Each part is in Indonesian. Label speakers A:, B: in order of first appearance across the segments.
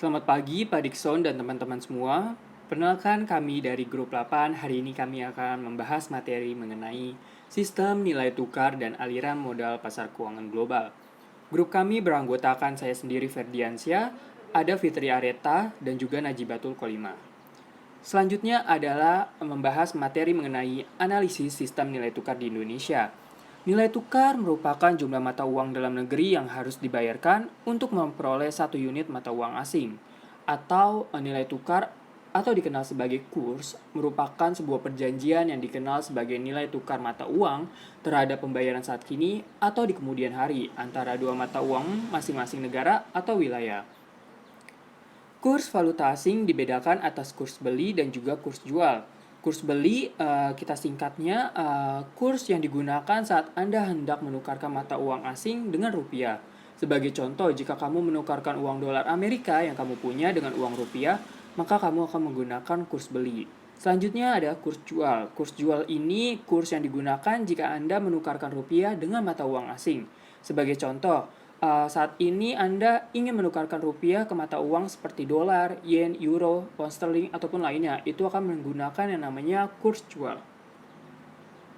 A: Selamat pagi Pak Dikson dan teman-teman semua. Perkenalkan kami dari grup 8. Hari ini kami akan membahas materi mengenai sistem nilai tukar dan aliran modal pasar keuangan global. Grup kami beranggotakan saya sendiri Ferdiansyah, ada Fitri Areta, dan juga Najibatul Kolima. Selanjutnya adalah membahas materi mengenai analisis sistem nilai tukar di Indonesia. Nilai tukar merupakan jumlah mata uang dalam negeri yang harus dibayarkan untuk memperoleh satu unit mata uang asing. Atau nilai tukar atau dikenal sebagai kurs merupakan sebuah perjanjian yang dikenal sebagai nilai tukar mata uang terhadap pembayaran saat kini atau di kemudian hari antara dua mata uang masing-masing negara atau wilayah. Kurs valuta asing dibedakan atas kurs beli dan juga kurs jual. Kurs beli kita singkatnya kurs yang digunakan saat Anda hendak menukarkan mata uang asing dengan rupiah. Sebagai contoh, jika kamu menukarkan uang dolar Amerika yang kamu punya dengan uang rupiah, maka kamu akan menggunakan kurs beli. Selanjutnya ada kurs jual. Kurs jual ini kurs yang digunakan jika Anda menukarkan rupiah dengan mata uang asing. Sebagai contoh, saat ini Anda ingin menukarkan rupiah ke mata uang seperti dolar, yen, euro, pound sterling, ataupun lainnya. Itu akan menggunakan yang namanya kurs jual.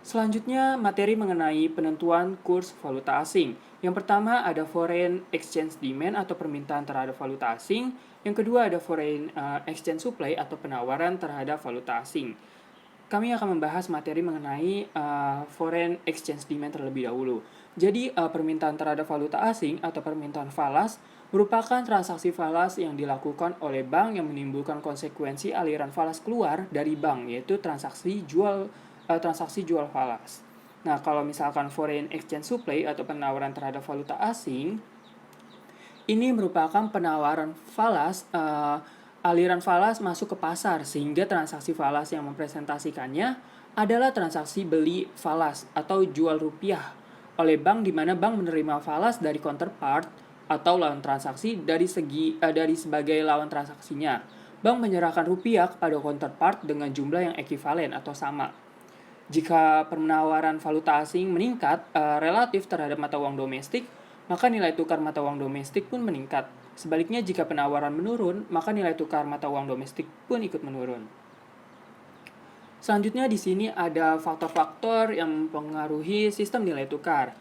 A: Selanjutnya, materi mengenai penentuan kurs valuta asing. Yang pertama ada foreign exchange demand atau permintaan terhadap valuta asing. Yang kedua ada foreign exchange supply atau penawaran terhadap valuta asing. Kami akan membahas materi mengenai foreign exchange demand terlebih dahulu. Jadi permintaan terhadap valuta asing atau permintaan falas merupakan transaksi falas yang dilakukan oleh bank yang menimbulkan konsekuensi aliran falas keluar dari bank, yaitu transaksi jual falas. Nah, kalau misalkan foreign exchange supply atau penawaran terhadap valuta asing, ini merupakan penawaran falas, aliran falas masuk ke pasar sehingga transaksi falas yang mempresentasikannya adalah transaksi beli falas atau jual rupiah oleh bank, di mana bank menerima falas dari counterpart atau lawan transaksi dari sebagai lawan transaksinya. Bank menyerahkan rupiah kepada counterpart dengan jumlah yang ekivalen atau sama. Jika penawaran valuta asing meningkat relatif terhadap mata uang domestik, maka nilai tukar mata uang domestik pun meningkat. Sebaliknya, jika penawaran menurun, maka nilai tukar mata uang domestik pun ikut menurun. Selanjutnya di sini ada faktor-faktor yang mempengaruhi sistem nilai tukar.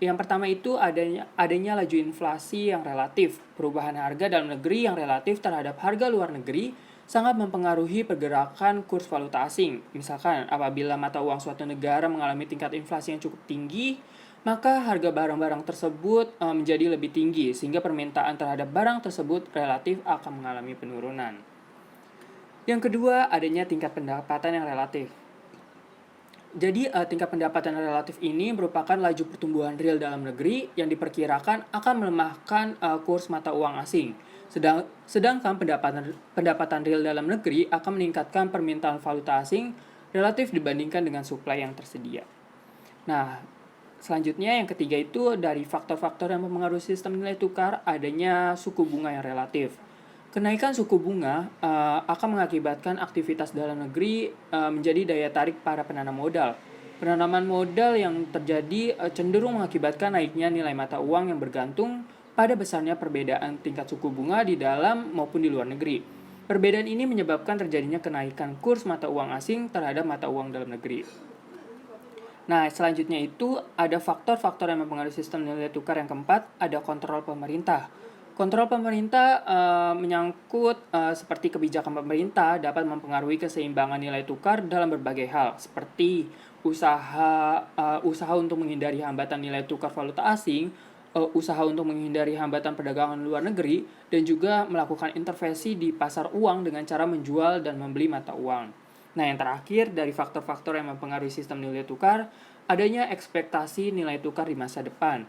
A: Yang pertama itu adanya laju inflasi yang relatif. Perubahan harga dalam negeri yang relatif terhadap harga luar negeri sangat mempengaruhi pergerakan kurs valuta asing. Misalkan, apabila mata uang suatu negara mengalami tingkat inflasi yang cukup tinggi, maka harga barang-barang tersebut menjadi lebih tinggi, sehingga permintaan terhadap barang tersebut relatif akan mengalami penurunan. Yang kedua, adanya tingkat pendapatan yang relatif. Jadi, tingkat pendapatan relatif ini merupakan laju pertumbuhan real dalam negeri yang diperkirakan akan melemahkan kurs mata uang asing. Sedangkan pendapatan real dalam negeri akan meningkatkan permintaan valuta asing relatif dibandingkan dengan supply yang tersedia. Nah, selanjutnya yang ketiga itu dari faktor-faktor yang mempengaruhi sistem nilai tukar adanya suku bunga yang relatif. Kenaikan suku bunga akan mengakibatkan aktivitas dalam negeri menjadi daya tarik para penanam modal. Penanaman modal yang terjadi cenderung mengakibatkan naiknya nilai mata uang yang bergantung pada besarnya perbedaan tingkat suku bunga di dalam maupun di luar negeri. Perbedaan ini menyebabkan terjadinya kenaikan kurs mata uang asing terhadap mata uang dalam negeri. Nah, selanjutnya itu ada faktor-faktor yang mempengaruhi sistem nilai tukar. Yang keempat, ada kontrol pemerintah. Kontrol pemerintah menyangkut seperti kebijakan pemerintah dapat mempengaruhi keseimbangan nilai tukar dalam berbagai hal, seperti usaha untuk menghindari hambatan nilai tukar valuta asing, usaha untuk menghindari hambatan perdagangan luar negeri, dan juga melakukan intervensi di pasar uang dengan cara menjual dan membeli mata uang. Nah, yang terakhir dari faktor-faktor yang mempengaruhi sistem nilai tukar, adanya ekspektasi nilai tukar di masa depan.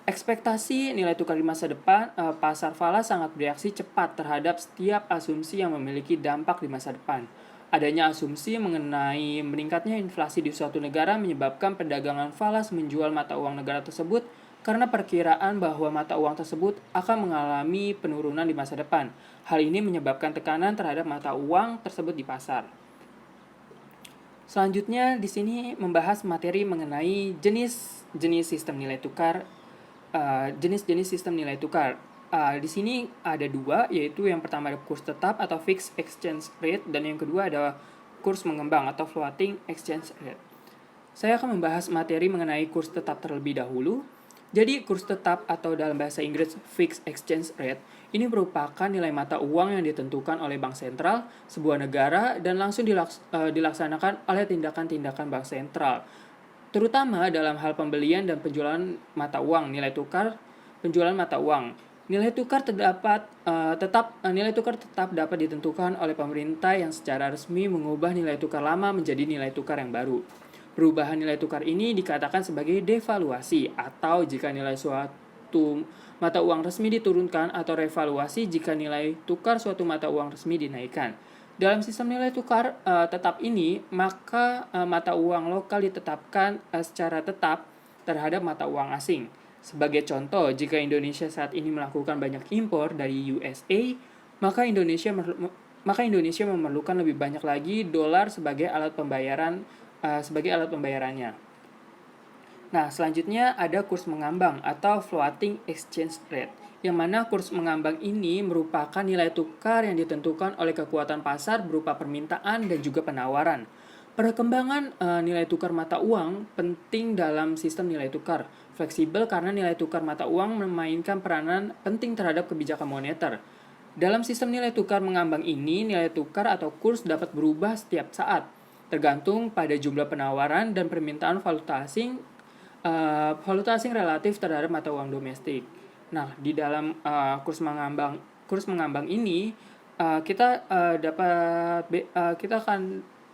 A: Ekspektasi nilai tukar di masa depan, pasar falas sangat bereaksi cepat terhadap setiap asumsi yang memiliki dampak di masa depan. Adanya asumsi mengenai meningkatnya inflasi di suatu negara menyebabkan perdagangan falas menjual mata uang negara tersebut karena perkiraan bahwa mata uang tersebut akan mengalami penurunan di masa depan. Hal ini menyebabkan tekanan terhadap mata uang tersebut di pasar. Selanjutnya di sini membahas materi mengenai jenis-jenis sistem nilai tukar. Jenis-jenis sistem nilai tukar. Di sini ada dua, yaitu yang pertama ada kurs tetap atau fixed exchange rate, dan yang kedua ada kurs mengembang atau floating exchange rate. Saya akan membahas materi mengenai kurs tetap terlebih dahulu. Jadi kurs tetap atau dalam bahasa Inggris fixed exchange rate ini merupakan nilai mata uang yang ditentukan oleh bank sentral sebuah negara dan langsung dilaksanakan oleh tindakan-tindakan bank sentral, terutama dalam hal pembelian dan penjualan mata uang, nilai tukar, penjualan mata uang. Nilai tukar tetap dapat ditentukan oleh pemerintah yang secara resmi mengubah nilai tukar lama menjadi nilai tukar yang baru. Perubahan nilai tukar ini dikatakan sebagai devaluasi, atau jika nilai suatu mata uang resmi diturunkan, atau revaluasi jika nilai tukar suatu mata uang resmi dinaikkan. Dalam sistem nilai tukar tetap ini, maka mata uang lokal ditetapkan secara tetap terhadap mata uang asing. Sebagai contoh, jika Indonesia saat ini melakukan banyak impor dari USA, maka Indonesia memerlukan lebih banyak lagi dolar sebagai alat pembayarannya. Nah, selanjutnya ada kurs mengambang atau floating exchange rate, yang mana kurs mengambang ini merupakan nilai tukar yang ditentukan oleh kekuatan pasar berupa permintaan dan juga penawaran. Perkembangan nilai tukar mata uang penting dalam sistem nilai tukar. Fleksibel karena nilai tukar mata uang memainkan peranan penting terhadap kebijakan moneter. Dalam sistem nilai tukar mengambang ini, nilai tukar atau kurs dapat berubah setiap saat, tergantung pada jumlah penawaran dan permintaan valuta asing relatif terhadap mata uang domestik. Nah, di dalam kurs mengambang ini kita akan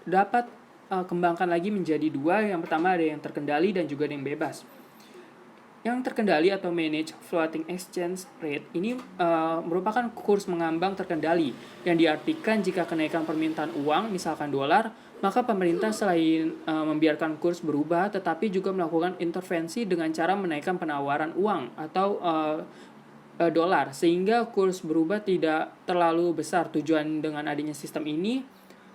A: dapat kembangkan lagi menjadi dua. Yang pertama ada yang terkendali dan juga ada yang bebas. Yang terkendali atau managed floating exchange rate ini merupakan kurs mengambang terkendali, yang diartikan jika kenaikan permintaan uang, misalkan dolar, maka pemerintah selain membiarkan kurs berubah, tetapi juga melakukan intervensi dengan cara menaikkan penawaran uang atau dolar, sehingga kurs berubah tidak terlalu besar. Tujuan dengan adanya sistem ini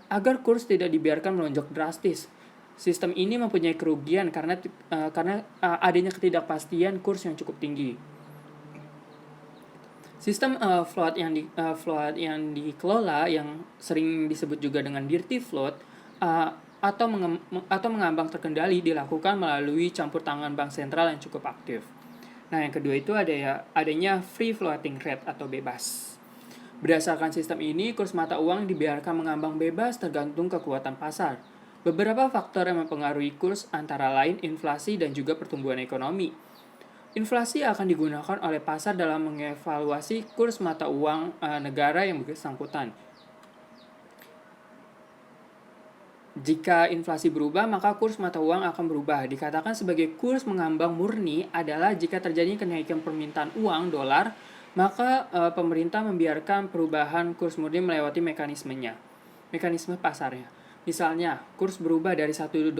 A: agar kurs tidak dibiarkan melonjak drastis. Sistem ini mempunyai kerugian karena adanya ketidakpastian kurs yang cukup tinggi. Sistem float yang dikelola, yang sering disebut juga dengan dirty float atau mengambang terkendali, dilakukan melalui campur tangan bank sentral yang cukup aktif. Nah, yang kedua itu adanya free floating rate atau bebas. Berdasarkan sistem ini, kurs mata uang dibiarkan mengambang bebas tergantung kekuatan pasar. Beberapa faktor yang mempengaruhi kurs antara lain inflasi dan juga pertumbuhan ekonomi. Inflasi akan digunakan oleh pasar dalam mengevaluasi kurs mata uang negara yang bersangkutan. Jika inflasi berubah, maka kurs mata uang akan berubah. Dikatakan sebagai kurs mengambang murni adalah jika terjadi kenaikan permintaan uang dolar, maka pemerintah membiarkan perubahan kurs murni melewati mekanisme pasarnya. Misalnya, kurs berubah dari $1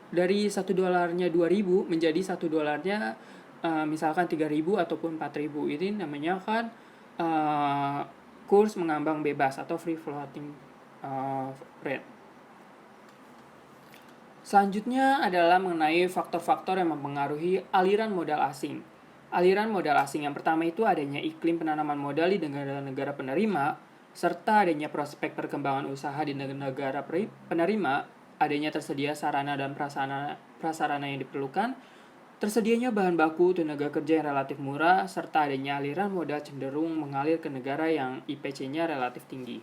A: dari $1-nya 2.000 menjadi $1-nya misalkan 3.000 ataupun 4.000. Ini namanya kan kurs mengambang bebas atau free floating rate. Selanjutnya adalah mengenai faktor-faktor yang mempengaruhi aliran modal asing. Aliran modal asing yang pertama itu adanya iklim penanaman modal di negara-negara penerima, serta adanya prospek perkembangan usaha di negara penerima, adanya tersedia sarana dan prasarana yang diperlukan, tersedianya bahan baku tenaga kerja yang relatif murah, serta adanya aliran modal cenderung mengalir ke negara yang IPC-nya relatif tinggi.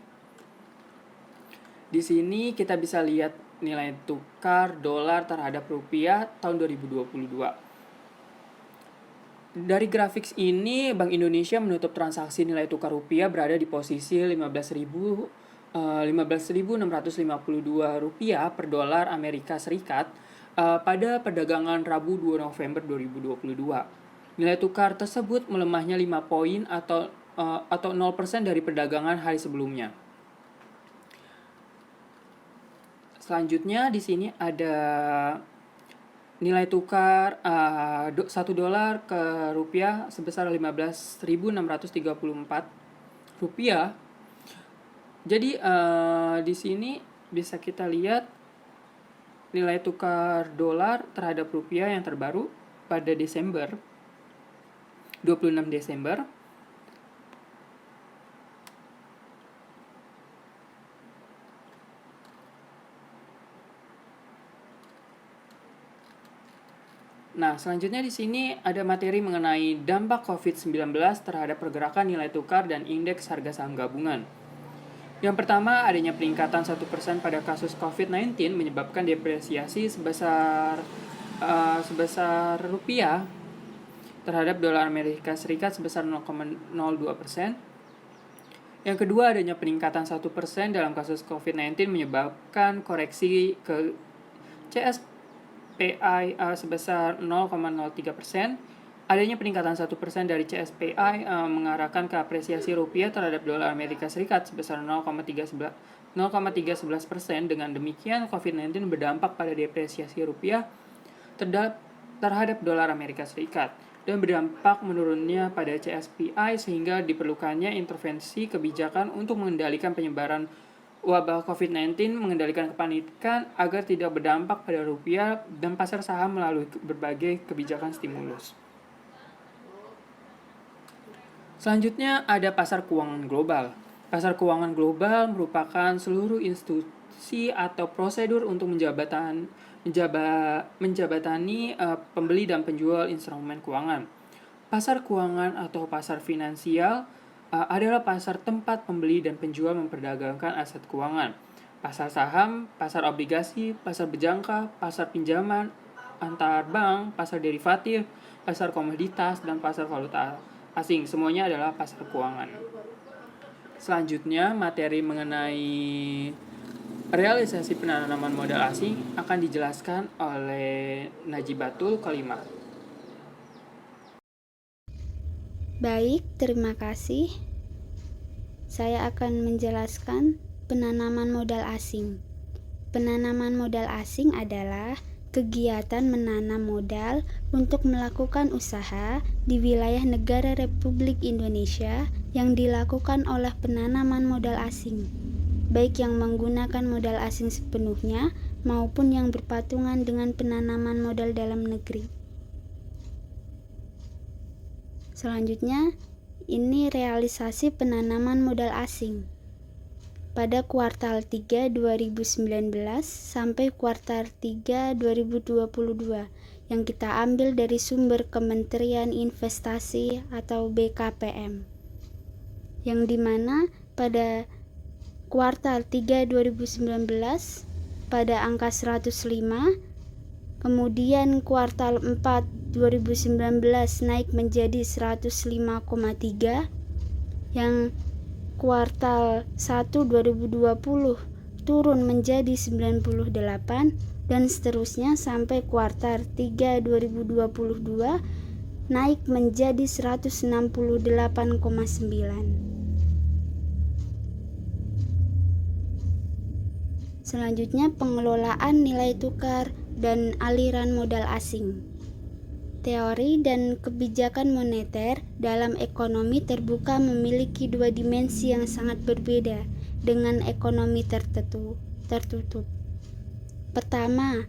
A: Di sini kita bisa lihat nilai tukar dolar terhadap rupiah tahun 2022. Dari grafik ini, Bank Indonesia menutup transaksi nilai tukar rupiah berada di posisi 15.652 rupiah per dolar Amerika Serikat pada perdagangan Rabu 2 November 2022. Nilai tukar tersebut melemahnya 5 poin atau 0% dari perdagangan hari sebelumnya. Selanjutnya di sini ada nilai tukar $1 ke rupiah sebesar 15.634 rupiah. Jadi di sini bisa kita lihat nilai tukar dolar terhadap rupiah yang terbaru pada Desember 26 Desember. Nah, selanjutnya di sini ada materi mengenai dampak COVID-19 terhadap pergerakan nilai tukar dan indeks harga saham gabungan. Yang pertama, adanya peningkatan 1% pada kasus COVID-19 menyebabkan depresiasi sebesar rupiah terhadap dolar Amerika Serikat sebesar 0,02%. Yang kedua, adanya peningkatan 1% dalam kasus COVID-19 menyebabkan koreksi ke CSPI sebesar 0,03%. Adanya peningkatan 1% dari CSPI mengarahkan ke apresiasi rupiah terhadap dolar Amerika Serikat sebesar 0,311%. Dengan demikian, COVID-19 berdampak pada depresiasi rupiah terhadap dolar Amerika Serikat dan berdampak menurunnya pada CSPI sehingga diperlukannya intervensi kebijakan untuk mengendalikan penyebaran wabah COVID-19, mengendalikan kepanikan agar tidak berdampak pada rupiah dan pasar saham melalui berbagai kebijakan stimulus. Selanjutnya ada pasar keuangan global. Pasar keuangan global merupakan seluruh institusi atau prosedur untuk menjabatani pembeli dan penjual instrumen keuangan. Pasar keuangan atau pasar finansial adalah pasar tempat pembeli dan penjual memperdagangkan aset keuangan. Pasar saham, pasar obligasi, pasar berjangka, pasar pinjaman antar bank, pasar derivatif, pasar komoditas, dan pasar valuta asing. Semuanya adalah pasar keuangan. Selanjutnya, materi mengenai realisasi penanaman modal asing akan dijelaskan oleh Najibatul Kalimah.
B: Baik, terima kasih. Saya akan menjelaskan penanaman modal asing. Penanaman modal asing adalah kegiatan menanam modal untuk melakukan usaha di wilayah negara Republik Indonesia yang dilakukan oleh penanaman modal asing, baik yang menggunakan modal asing sepenuhnya maupun yang berpatungan dengan penanaman modal dalam negeri. Selanjutnya, ini realisasi penanaman modal asing pada kuartal 3 2019 sampai kuartal 3 2022 yang kita ambil dari sumber Kementerian Investasi atau BKPM, yang dimana pada kuartal 3 2019 pada angka 105, kemudian kuartal 4 2019 naik menjadi 105,3, yang kuartal 1 2020 turun menjadi 98, dan seterusnya sampai kuartal 3 2022 naik menjadi 168,9. Selanjutnya, pengelolaan nilai tukar dan aliran modal asing. Teori dan kebijakan moneter dalam ekonomi terbuka memiliki dua dimensi yang sangat berbeda dengan ekonomi tertutup. Pertama,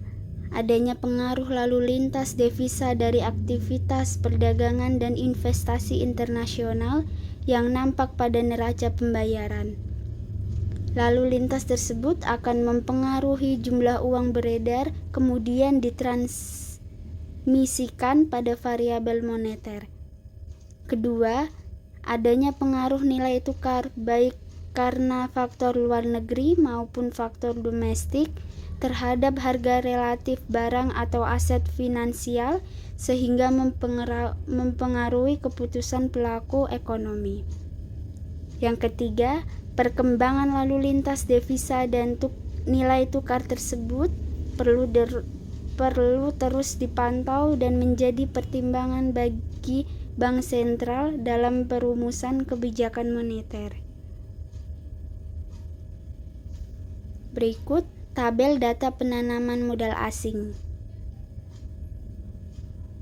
B: adanya pengaruh lalu lintas devisa dari aktivitas perdagangan dan investasi internasional yang nampak pada neraca pembayaran. Lalu lintas tersebut akan mempengaruhi jumlah uang beredar, kemudian ditransmisikan pada variabel moneter. Kedua, adanya pengaruh nilai tukar baik karena faktor luar negeri maupun faktor domestik terhadap harga relatif barang atau aset finansial sehingga mempengaruhi keputusan pelaku ekonomi. Yang ketiga, perkembangan lalu lintas devisa dan nilai tukar tersebut perlu terus dipantau dan menjadi pertimbangan bagi bank sentral dalam perumusan kebijakan moneter. Berikut tabel data penanaman modal asing.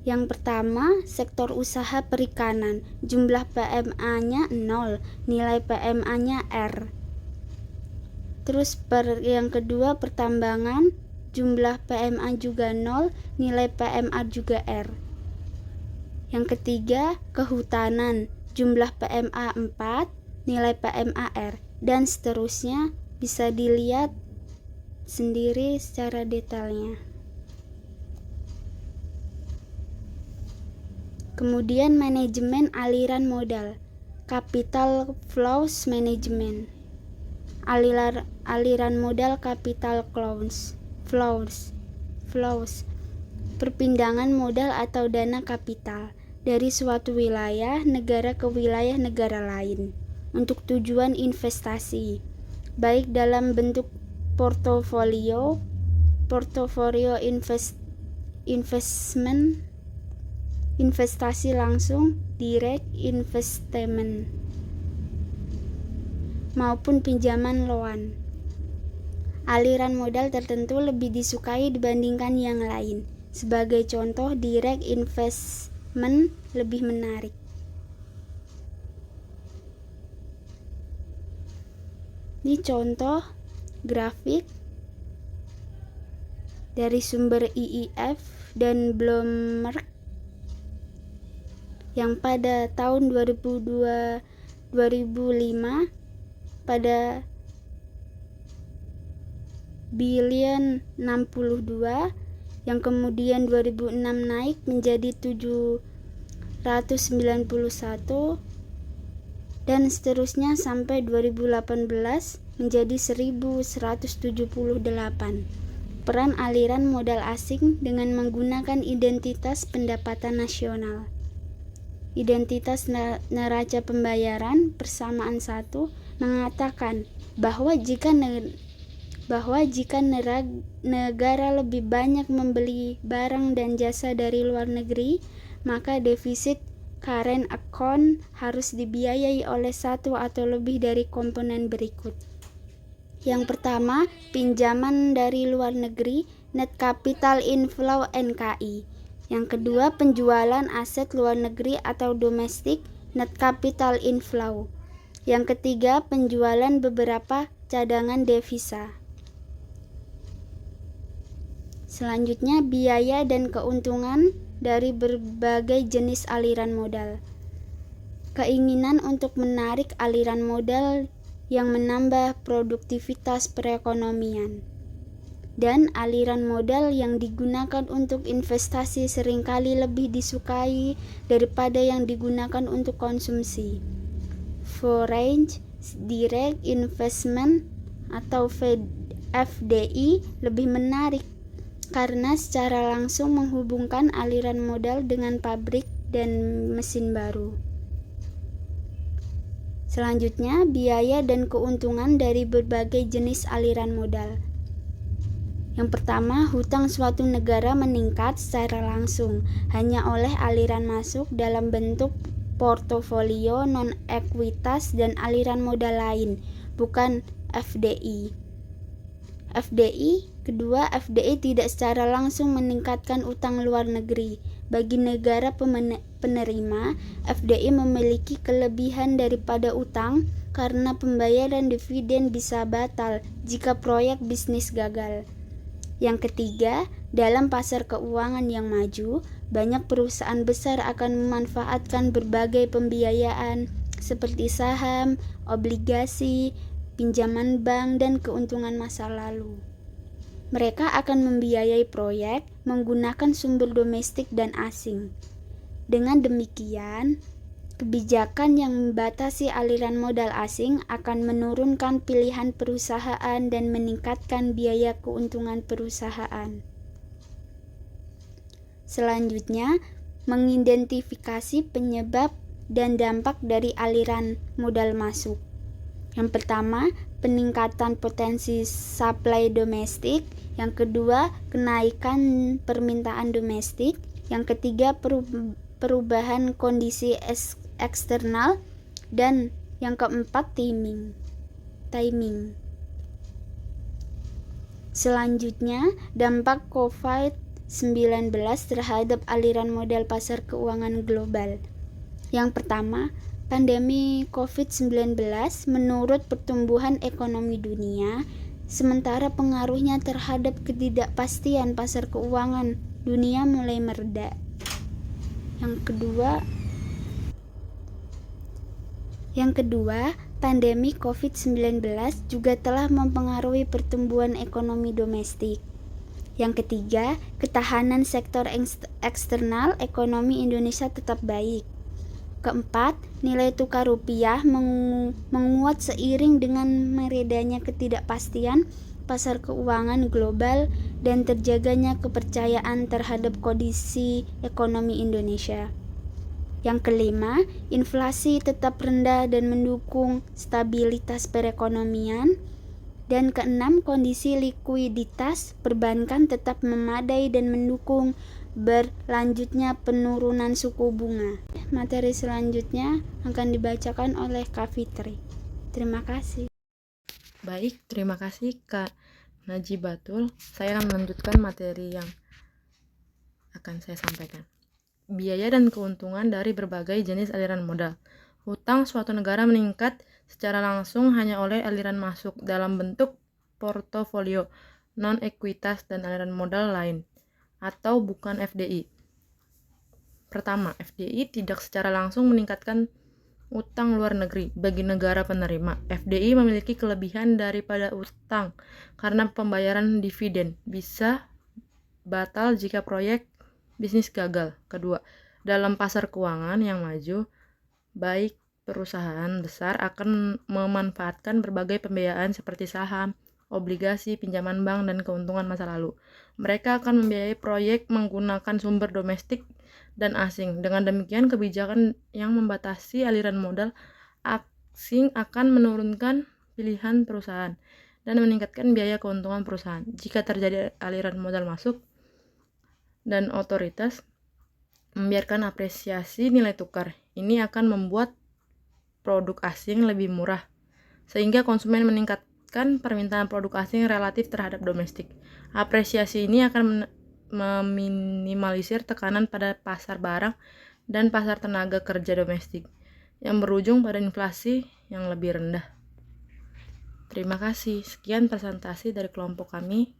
B: Yang pertama, sektor usaha perikanan, jumlah PMA-nya 0, nilai PMA-nya R. Terus yang kedua, pertambangan, jumlah PMA juga 0, nilai PMA juga R. Yang ketiga, kehutanan, jumlah PMA 4, nilai PMAR, dan seterusnya bisa dilihat sendiri secara detailnya. Kemudian manajemen aliran modal, capital flows management. Aliran modal capital flows, perpindahan modal atau dana kapital dari suatu wilayah negara ke wilayah negara lain untuk tujuan investasi, baik dalam bentuk portofolio investment, investasi langsung, direct investment, maupun pinjaman loan. Aliran modal tertentu lebih disukai dibandingkan yang lain. Sebagai contoh, direct investment lebih menarik. Ini contoh grafik dari sumber IIF dan Bloomberg yang pada tahun 2005 pada billion 62, yang kemudian 2006 naik menjadi 791 dan seterusnya sampai 2018 menjadi 1178. Peran aliran modal asing dengan menggunakan identitas pendapatan nasional. Identitas neraca pembayaran persamaan 1 mengatakan bahwa jika negara lebih banyak membeli barang dan jasa dari luar negeri, maka defisit current account harus dibiayai oleh satu atau lebih dari komponen berikut. Yang pertama, pinjaman dari luar negeri, net capital inflow NKI. Yang kedua, penjualan aset luar negeri atau domestik, net capital inflow. Yang ketiga, penjualan beberapa cadangan devisa. Selanjutnya, biaya dan keuntungan dari berbagai jenis aliran modal. Keinginan untuk menarik aliran modal yang menambah produktivitas perekonomian. Dan aliran modal yang digunakan untuk investasi seringkali lebih disukai daripada yang digunakan untuk konsumsi. Foreign direct investment atau FDI lebih menarik karena secara langsung menghubungkan aliran modal dengan pabrik dan mesin baru. Selanjutnya, biaya dan keuntungan dari berbagai jenis aliran modal. Yang pertama, hutang suatu negara meningkat secara langsung hanya oleh aliran masuk dalam bentuk portofolio non-ekuitas dan aliran modal lain, bukan FDI. Kedua, FDI tidak secara langsung meningkatkan utang luar negeri. Bagi negara penerima, FDI memiliki kelebihan daripada utang karena pembayaran dividen bisa batal jika proyek bisnis gagal. Yang ketiga, dalam pasar keuangan yang maju, banyak perusahaan besar akan memanfaatkan berbagai pembiayaan seperti saham, obligasi, pinjaman bank, dan keuntungan masa lalu. Mereka akan membiayai proyek menggunakan sumber domestik dan asing. Dengan demikian, kebijakan yang membatasi aliran modal asing akan menurunkan pilihan perusahaan dan meningkatkan biaya keuntungan perusahaan. Selanjutnya, mengidentifikasi penyebab dan dampak dari aliran modal masuk. Yang pertama, peningkatan potensi supply domestik. Yang kedua, kenaikan permintaan domestik. Yang ketiga, perubahan kondisi eksternal. Dan yang keempat, timing. Selanjutnya, dampak COVID-19 terhadap aliran modal pasar keuangan global. Yang pertama, pandemi COVID-19 menurut pertumbuhan ekonomi dunia, sementara pengaruhnya terhadap ketidakpastian pasar keuangan dunia mulai mereda. Yang kedua, pandemi COVID-19 juga telah mempengaruhi pertumbuhan ekonomi domestik. Yang ketiga, ketahanan sektor eksternal ekonomi Indonesia tetap baik. Keempat, nilai tukar rupiah menguat seiring dengan meredanya ketidakpastian pasar keuangan global dan terjaganya kepercayaan terhadap kondisi ekonomi Indonesia. Yang kelima, inflasi tetap rendah dan mendukung stabilitas perekonomian. Dan keenam, kondisi likuiditas perbankan tetap memadai dan mendukung berlanjutnya penurunan suku bunga. Materi selanjutnya akan dibacakan oleh Kak Fitri. Terima kasih.
C: Baik, terima kasih Kak Najibatul. Saya akan melanjutkan materi yang akan saya sampaikan. Biaya dan keuntungan dari berbagai jenis aliran modal. Hutang suatu negara meningkat secara langsung hanya oleh aliran masuk dalam bentuk portofolio, non-ekuitas, dan aliran modal lain, atau bukan FDI. Pertama, FDI tidak secara langsung meningkatkan utang luar negeri bagi negara penerima. FDI memiliki kelebihan daripada utang karena pembayaran dividen bisa batal jika proyek bisnis gagal. Kedua, dalam pasar keuangan yang maju, baik perusahaan besar akan memanfaatkan berbagai pembiayaan seperti saham, obligasi, pinjaman bank, dan keuntungan masa lalu. Mereka akan membiayai proyek menggunakan sumber domestik dan asing. Dengan demikian, kebijakan yang membatasi aliran modal asing akan menurunkan pilihan perusahaan dan meningkatkan biaya keuntungan perusahaan. Jika terjadi aliran modal masuk dan otoritas membiarkan apresiasi nilai tukar, ini akan membuat produk asing lebih murah, sehingga konsumen meningkatkan permintaan produk asing relatif terhadap domestik. Apresiasi ini akan meminimalisir tekanan pada pasar barang dan pasar tenaga kerja domestik, yang berujung pada inflasi yang lebih rendah. Terima kasih. Sekian presentasi dari kelompok kami.